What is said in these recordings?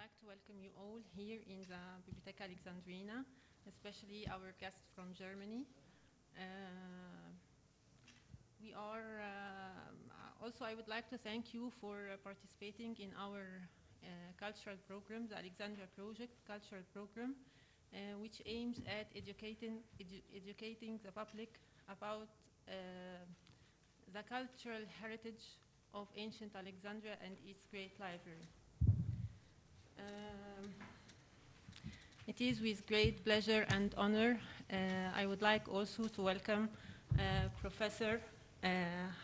like to welcome you all here in the Bibliotheca Alexandrina, especially our guests from Germany. Also, I would like to thank you for participating in our cultural program, the Alexandria Project cultural program, which aims at educating the public about the cultural heritage of ancient Alexandria and its great library. It is with great pleasure and honor I would like also to welcome Professor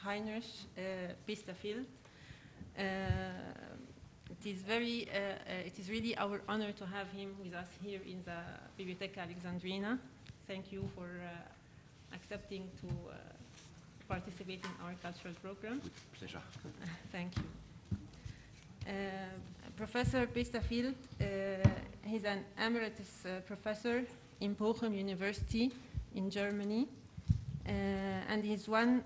Hinrich Biesterfeldt. It is really our honor to have him with us here in the Bibliotheca Alexandrina. Thank you for accepting to participate in our cultural program. With pleasure. Thank you. Professor Biesterfeldt, he's an emeritus professor in Bochum University in Germany, and he's one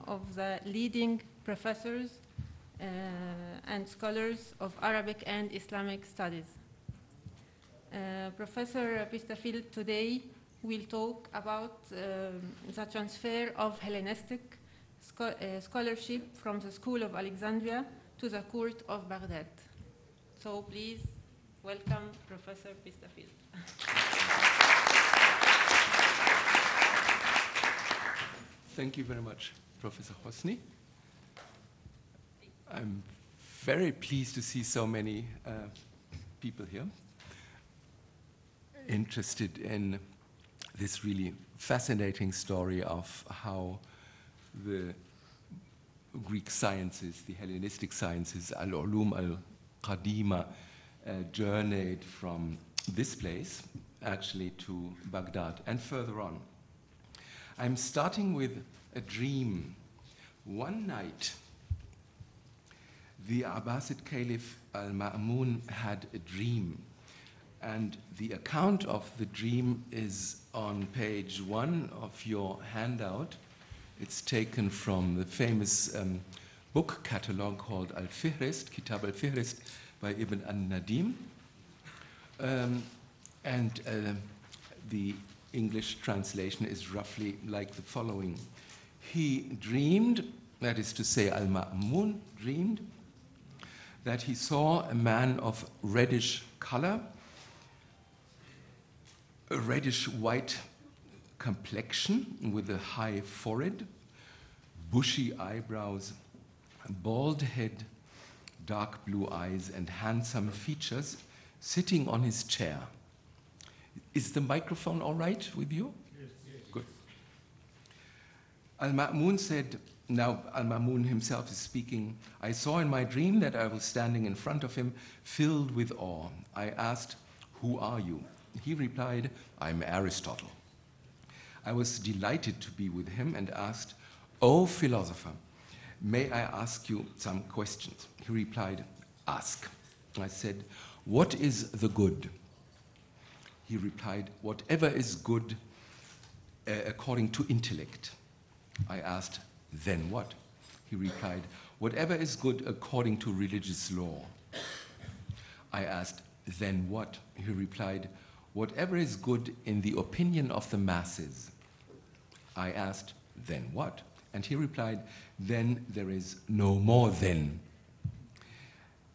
of the leading professors and scholars of Arabic and Islamic studies. Professor Biesterfeldt today will talk about the transfer of Hellenistic scholarship from the School of Alexandria to the court of Baghdad. So please welcome Professor Biesterfeldt. Thank you very much, Professor Hosni. I'm very pleased to see so many people here interested in this really fascinating story of how the Greek sciences, the Hellenistic sciences, al-ulum al-qadima, journeyed from this place actually to Baghdad and further on. I'm starting with a dream. One night, the Abbasid Caliph al-Ma'mun had a dream, and the account of the dream is on page 1 of your handout. It's taken from the famous book catalog called Al-Fihrist, Kitab al-Fihrist by Ibn al-Nadim. The English translation is roughly like the following. He dreamed, that is to say Al-Ma'mun dreamed, that he saw a man of reddish color, a reddish-white complexion with a high forehead, bushy eyebrows, bald head, dark blue eyes, and handsome features, sitting on his chair. Is the microphone all right with you? Yes, yes. Good. Al-Ma'mun said, now Al-Ma'mun himself is speaking, I saw in my dream that I was standing in front of him, filled with awe. I asked, who are you? He replied, I'm Aristotle. I was delighted to be with him and asked, O philosopher, may I ask you some questions? He replied, ask. I said, what is the good? He replied, whatever is good according to intellect. I asked, then what? He replied, whatever is good according to religious law. I asked, then what? He replied, whatever is good in the opinion of the masses. I asked, then what? And he replied, then there is no more then.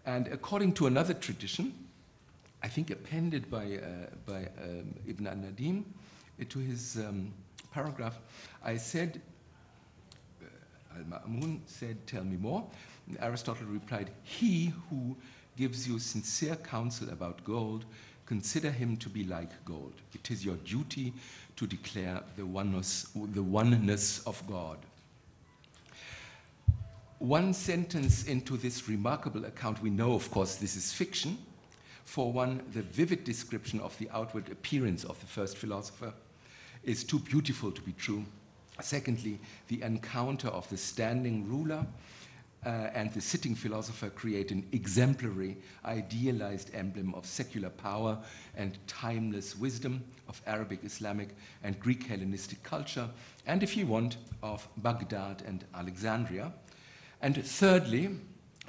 And according to another tradition, I think appended by Ibn al-Nadim to his paragraph, I said, Al-Ma'mun said, tell me more. And Aristotle replied, he who gives you sincere counsel about gold, consider him to be like gold. It is your duty to declare the oneness of God. One sentence into this remarkable account, we know, of course, this is fiction. For one, the vivid description of the outward appearance of the first philosopher is too beautiful to be true. Secondly, the encounter of the standing ruler and the sitting philosopher create an exemplary, idealized emblem of secular power and timeless wisdom of Arabic, Islamic, and Greek Hellenistic culture, and if you want, of Baghdad and Alexandria. And thirdly,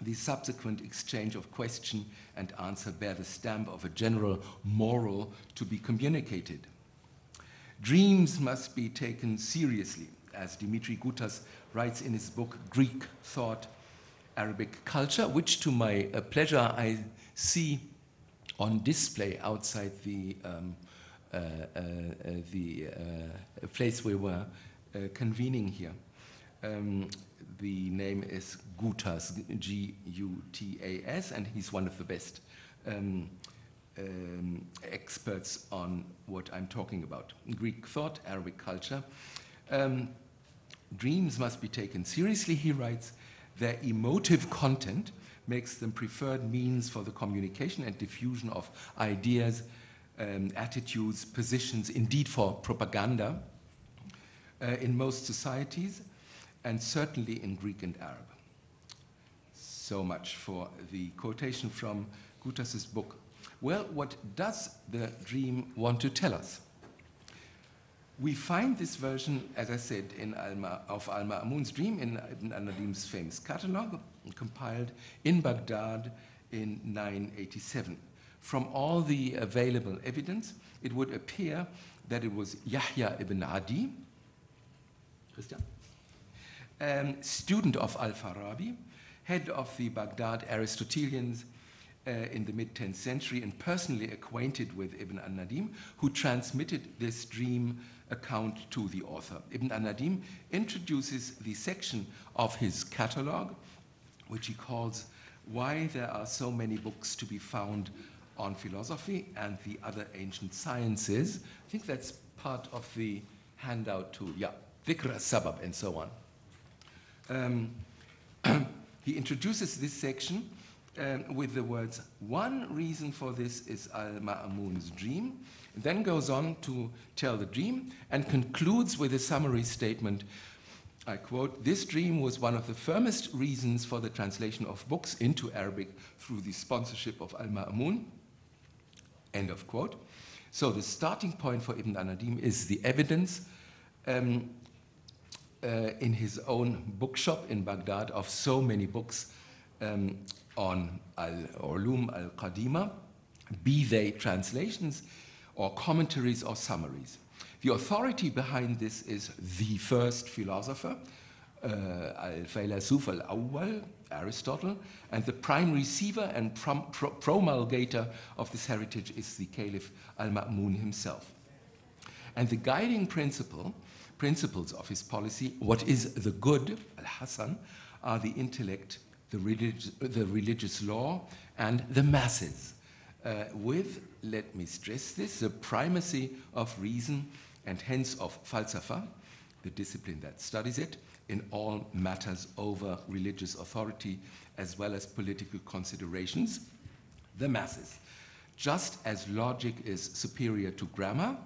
the subsequent exchange of question and answer bear the stamp of a general moral to be communicated. Dreams must be taken seriously, as Dimitri Gutas writes in his book Greek Thought, Arabic Culture, which to my pleasure I see on display outside the place we were convening here. The name is Gutas, G-U-T-A-S, and he's one of the best experts on what I'm talking about. Greek thought, Arabic culture. Dreams must be taken seriously, he writes. Their emotive content makes them preferred means for the communication and diffusion of ideas, attitudes, positions, indeed for propaganda in most societies, and certainly in Greek and Arab. So much for the quotation from Gutas's book. Well, what does the dream want to tell us? We find this version, as I said, of Al-Ma'mun's dream in Ibn al-Nadim's famous catalogue, compiled in Baghdad in 987. From all the available evidence, it would appear that it was Yahya ibn Adi, Christian, student of Al-Farabi, head of the Baghdad Aristotelians in the mid-10th century and personally acquainted with Ibn al-Nadim, who transmitted this dream account to the author. Ibn al-Nadim introduces the section of his catalogue, which he calls Why There Are So Many Books to Be Found on Philosophy and the Other Ancient Sciences. I think that's part of the handout to, Dhikr al-Sabab and so on. He introduces this section with the words, one reason for this is Al-Ma'mun's dream, then goes on to tell the dream and concludes with a summary statement. I quote, this dream was one of the firmest reasons for the translation of books into Arabic through the sponsorship of Al-Ma'mun, end of quote. So the starting point for Ibn al-Nadim is the evidence in his own bookshop in Baghdad of so many books on al-ulum al-qadima, be they translations or commentaries or summaries. The authority behind this is the first philosopher, al-Faylasuf al-Awwal, Aristotle, and the prime receiver and promulgator of this heritage is the Caliph al-Ma'mun himself. And the guiding principles of his policy, what is the good, al-Hasan, are the intellect, the religious law, and the masses, with, let me stress this, the primacy of reason and hence of falsafa, the discipline that studies it, in all matters over religious authority as well as political considerations, the masses. Just as logic is superior to grammar,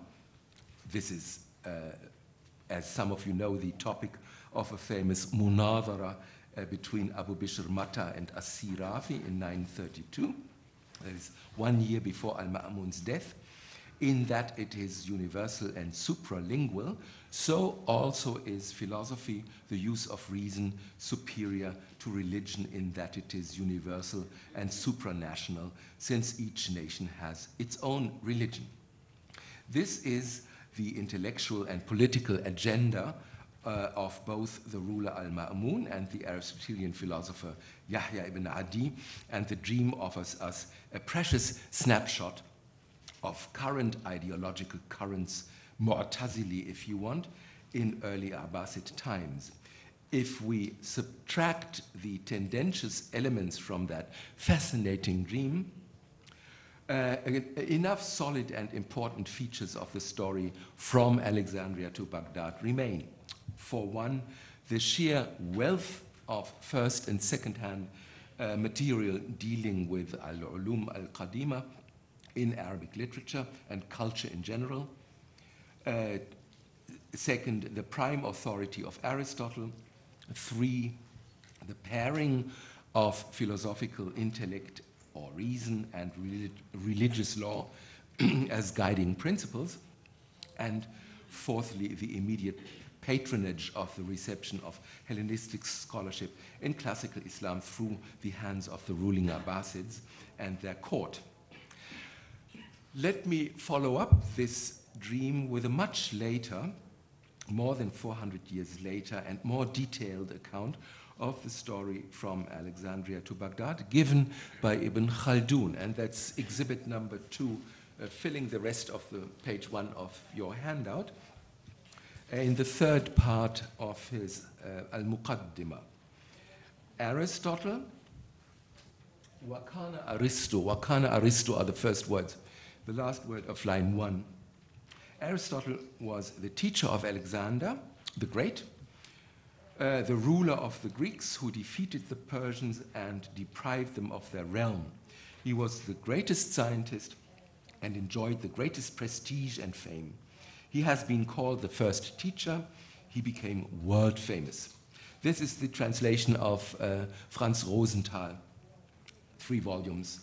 this is, as some of you know, the topic of a famous munadhara between Abu Bishr Mata and As-Sirafi in 932. That is 1 year before Al-Ma'mun's death. In that it is universal and supralingual, so also is philosophy, the use of reason, superior to religion in that it is universal and supranational, since each nation has its own religion. This is the intellectual and political agenda of both the ruler Al-Ma'mun and the Aristotelian philosopher Yahya ibn Adi, and the dream offers us a precious snapshot of current ideological currents, Mu'tazili if you want, in early Abbasid times. If we subtract the tendentious elements from that fascinating dream, enough solid and important features of the story from Alexandria to Baghdad remain. For one, the sheer wealth of first and second-hand material dealing with al-ulum al-qadima in Arabic literature and culture in general. Second, the prime authority of Aristotle. 3, the pairing of philosophical intellect or reason and religious law as guiding principles. And fourthly, the immediate patronage of the reception of Hellenistic scholarship in classical Islam through the hands of the ruling Abbasids and their court. Let me follow up this dream with a much later, more than 400 years later, and more detailed account of the story from Alexandria to Baghdad, given by Ibn Khaldun. And that's exhibit number 2, filling the rest of the page 1 of your handout, in the third part of his Al-Muqaddimah. Aristotle, Wakana Aristo are the first words, the last word of line 1. Aristotle was the teacher of Alexander the Great, the ruler of the Greeks who defeated the Persians and deprived them of their realm. He was the greatest scientist and enjoyed the greatest prestige and fame. He has been called the first teacher. He became world famous. This is the translation of Franz Rosenthal, 3 volumes,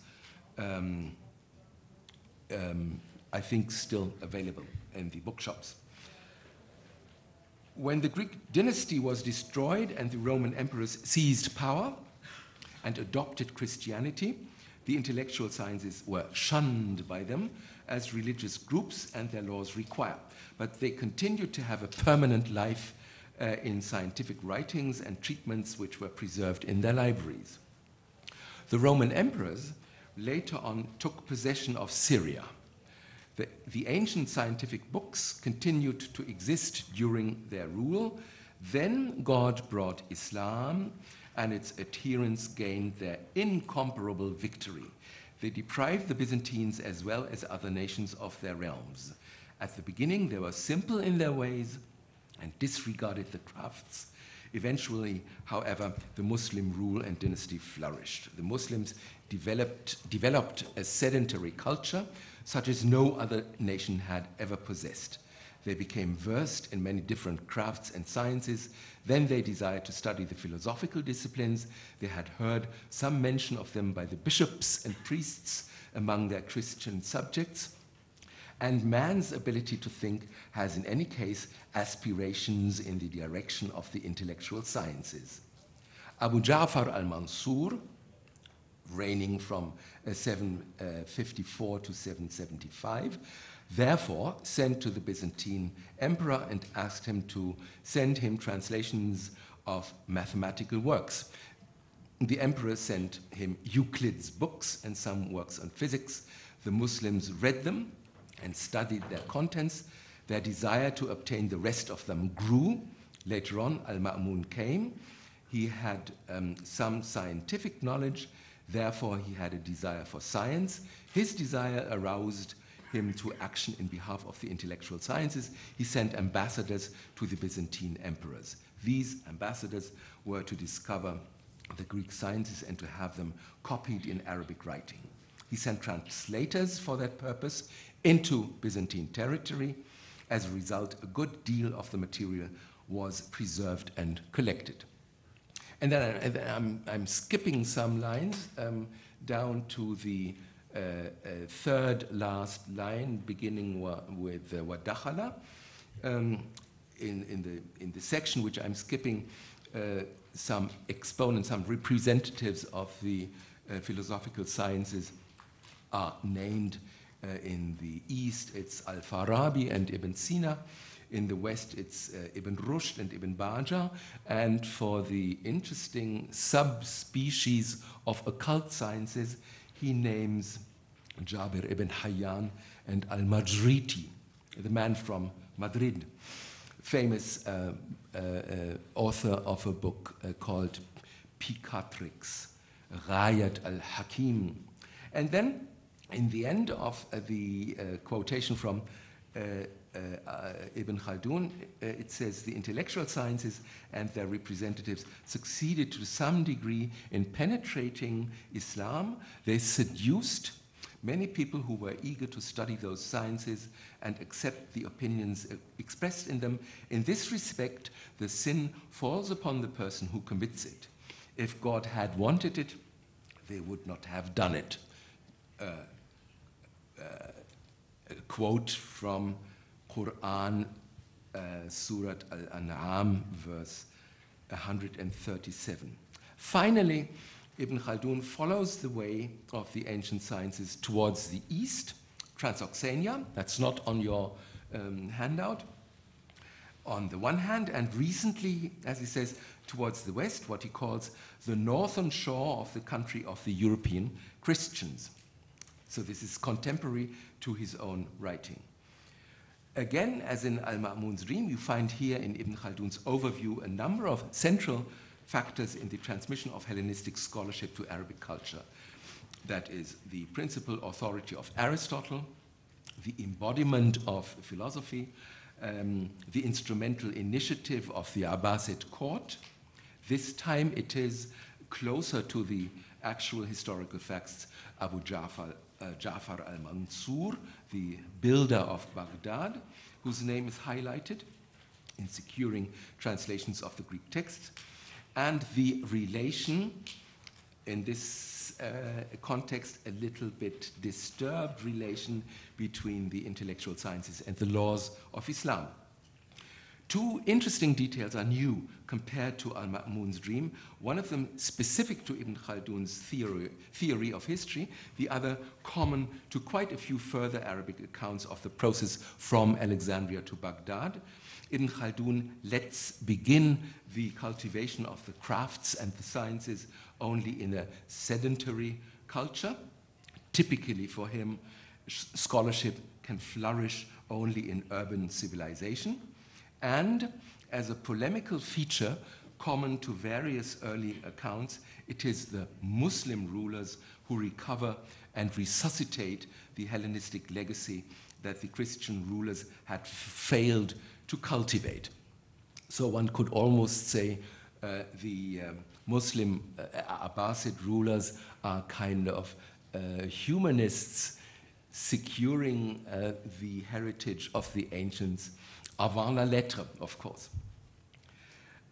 I think still available in the bookshops. When the Greek dynasty was destroyed and the Roman emperors seized power and adopted Christianity, the intellectual sciences were shunned by them as religious groups and their laws require. But they continued to have a permanent life in scientific writings and treatments which were preserved in their libraries. The Roman emperors later on took possession of Syria. The ancient scientific books continued to exist during their rule. Then God brought Islam, and its adherents gained their incomparable victory. They deprived the Byzantines as well as other nations of their realms. At the beginning, they were simple in their ways and disregarded the crafts. Eventually, however, the Muslim rule and dynasty flourished. The Muslims developed a sedentary culture such as no other nation had ever possessed. They became versed in many different crafts and sciences. Then they desired to study the philosophical disciplines. They had heard some mention of them by the bishops and priests among their Christian subjects. And man's ability to think has in any case aspirations in the direction of the intellectual sciences. Abu Ja'far al-Mansur, reigning from 754 to 775, therefore sent to the Byzantine emperor and asked him to send him translations of mathematical works. The emperor sent him Euclid's books and some works on physics. The Muslims read them and studied their contents. Their desire to obtain the rest of them grew. Later on, Al-Ma'mun came. He had some scientific knowledge. Therefore, he had a desire for science. His desire aroused him to action in behalf of the intellectual sciences. He sent ambassadors to the Byzantine emperors. These ambassadors were to discover the Greek sciences and to have them copied in Arabic writing. He sent translators for that purpose into Byzantine territory. As a result, a good deal of the material was preserved and collected. And then I'm skipping some lines down to the third last line, beginning with Wadakhala. In the section which I'm skipping, some exponents, some representatives of the philosophical sciences are named. In the east, it's Al-Farabi and Ibn Sina. In the west, it's Ibn Rushd and Ibn Bajjah. And for the interesting subspecies of occult sciences, he names Jabir ibn Hayyan and Al-Majriti, the man from Madrid, famous author of a book called Picatrix, Ghayat al-Hakim. And then, in the end of the quotation from Ibn Khaldun, it says, the intellectual sciences and their representatives succeeded to some degree in penetrating Islam. They seduced many people who were eager to study those sciences and accept the opinions expressed in them. In this respect, the sin falls upon the person who commits it. If God had wanted it, they would not have done it. A quote from Quran Surat Al-An'am, verse 137. Finally, Ibn Khaldun follows the way of the ancient sciences towards the east, Transoxania, that's not on your handout, on the one hand, and recently, as he says, towards the west, what he calls the northern shore of the country of the European Christians. So this is contemporary to his own writing. Again, as in Al-Ma'mun's dream, you find here in Ibn Khaldun's overview a number of central factors in the transmission of Hellenistic scholarship to Arabic culture. That is the principal authority of Aristotle, the embodiment of philosophy, the instrumental initiative of the Abbasid court. This time it is closer to the actual historical facts. Abu Ja'far al-Mansur, the builder of Baghdad, whose name is highlighted in securing translations of the Greek texts, and the relation, in this context, a little bit disturbed relation between the intellectual sciences and the laws of Islam. Two interesting details are new compared to Al-Ma'mun's dream, one of them specific to Ibn Khaldun's theory of history, the other common to quite a few further Arabic accounts of the process from Alexandria to Baghdad. Ibn Khaldun lets begin the cultivation of the crafts and the sciences only in a sedentary culture. Typically for him, scholarship can flourish only in urban civilization. And as a polemical feature common to various early accounts, it is the Muslim rulers who recover and resuscitate the Hellenistic legacy that the Christian rulers had failed to cultivate. So one could almost say the Muslim Abbasid rulers are kind of humanists securing the heritage of the ancients avant la lettre, of course.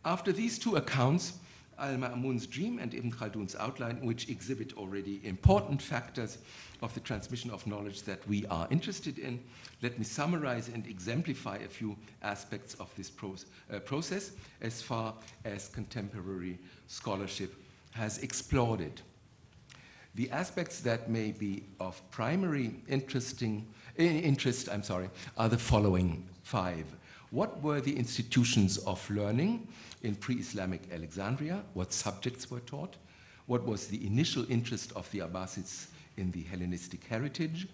After these two accounts, Al-Ma'mun's dream and Ibn Khaldun's outline, which exhibit already important factors of the transmission of knowledge that we are interested in, let me summarize and exemplify a few aspects of this process as far as contemporary scholarship has explored it. The aspects that may be of primary interest are the following 5. What were the institutions of learning in pre-Islamic Alexandria? What subjects were taught? What was the initial interest of the Abbasids in the Hellenistic heritage?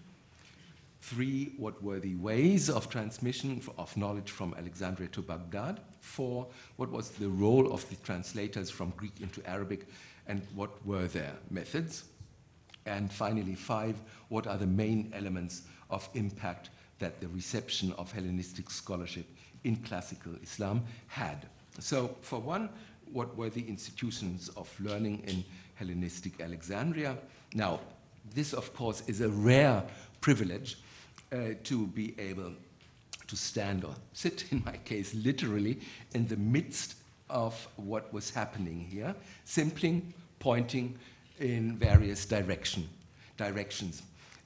3, what were the ways of transmission of knowledge from Alexandria to Baghdad? 4, what was the role of the translators from Greek into Arabic, and what were their methods? And finally, 5, what are the main elements of impact that the reception of Hellenistic scholarship in classical Islam had? So, for one, what were the institutions of learning in Hellenistic Alexandria? Now, this, of course, is a rare privilege to be able to stand or sit, in my case, literally in the midst of what was happening here, simply pointing in various directions.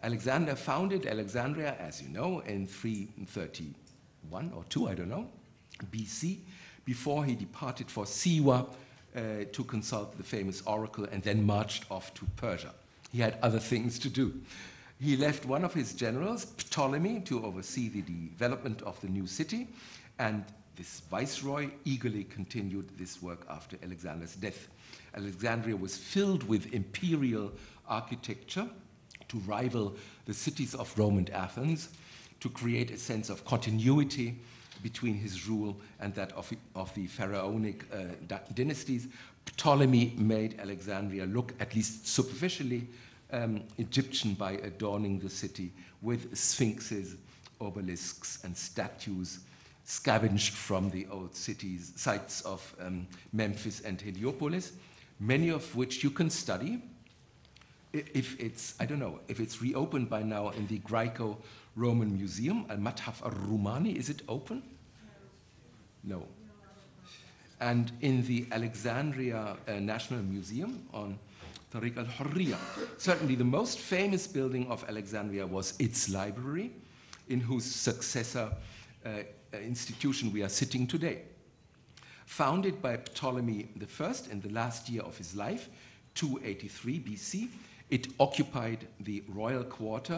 Alexander founded Alexandria, as you know, in 331 or 2, I don't know, BC, before he departed for Siwa to consult the famous oracle and then marched off to Persia. He had other things to do. He left one of his generals, Ptolemy, to oversee the development of the new city, and this viceroy eagerly continued this work after Alexander's death. Alexandria was filled with imperial architecture to rival the cities of Rome and Athens, to create a sense of continuity between his rule and that of the pharaonic dynasties. Ptolemy made Alexandria look, at least superficially, Egyptian by adorning the city with sphinxes, obelisks, and statues scavenged from the old sites of Memphis and Heliopolis, many of which you can study. If it's, I don't know, if it's reopened by now in the Greco-Roman Museum, Al-Mathaf al-Rumani, is it open? No. And in the Alexandria National Museum on Tariq al-Hurriya. Certainly the most famous building of Alexandria was its library, in whose successor institution we are sitting today. Founded by Ptolemy I in the last year of his life, 283 BC, it occupied the royal quarter